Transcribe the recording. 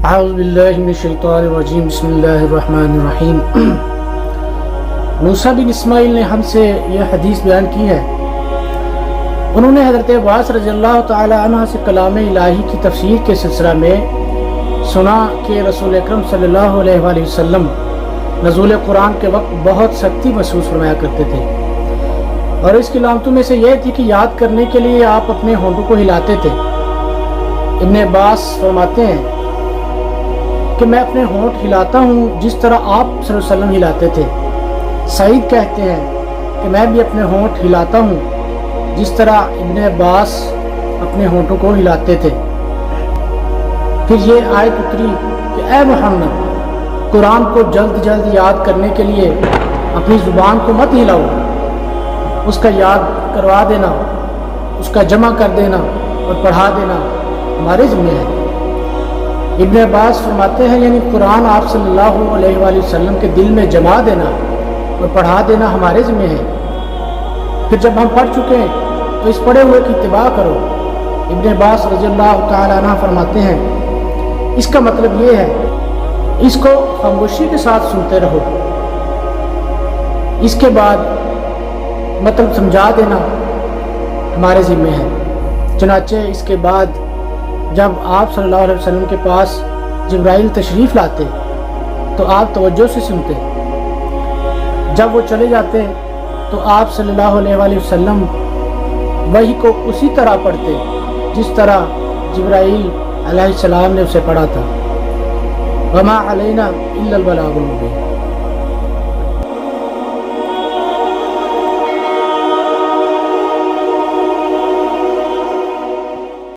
اعوذ باللہ من الشیطان الرجیم بسم اللہ الرحمن الرحیم۔ موسیٰ بن اسماعیل نے ہم سے یہ حدیث بیان کی ہے۔ انہوں نے حضرت عباس رضی اللہ تعالی عنہ سے کلام الہی کی تفسیر کے سلسلہ میں سنا کہ رسول اکرم صلی اللہ علیہ وآلہ وسلم نزول قرآن کے وقت بہت سختی محسوس فرمایا کرتے تھے، اور اس کی علامتوں میں سے یہ تھی کہ یاد کرنے کے لیے آپ اپنے ہونٹوں کو ہلاتے تھے۔ ابن عباس فرماتے ہیں کہ میں اپنے ہونٹ ہلاتا ہوں جس طرح آپ صلی اللہ علیہ وسلم ہلاتے تھے۔ سعید کہتے ہیں کہ میں بھی اپنے ہونٹ ہلاتا ہوں جس طرح ابن عباس اپنے ہونٹوں کو ہلاتے تھے۔ پھر یہ آیت اتری کہ اے محمد، قرآن کو جلد جلد یاد کرنے کے لیے اپنی زبان کو مت ہلاؤ، اس کا یاد کروا دینا، اس کا جمع کر دینا اور پڑھا دینا ہمارے ذمہ ہے۔ ابن عباس فرماتے ہیں یعنی قرآن آپ صلی اللہ علیہ وآلہ وسلم کے دل میں جما دینا اور پڑھا دینا ہمارے ذمہ ہے۔ پھر جب ہم پڑھ چکے ہیں تو اس پڑھے ہوئے کی اتباع کرو۔ ابن عباس رضی اللہ تعالی عنہ فرماتے ہیں اس کا مطلب یہ ہے اس کو خاموشی کے ساتھ سنتے رہو، اس کے بعد مطلب سمجھا دینا ہمارے ذمہ ہے۔ چنانچہ اس کے بعد جب آپ صلی اللہ علیہ وسلم کے پاس جبرائیل تشریف لاتے تو آپ توجہ سے سنتے، جب وہ چلے جاتے تو آپ صلی اللہ علیہ وآلہ وسلم وحی کو اسی طرح پڑھتے جس طرح جبرائیل علیہ السلام نے اسے پڑھا تھا۔ وما علینا الا البلاغ المبین۔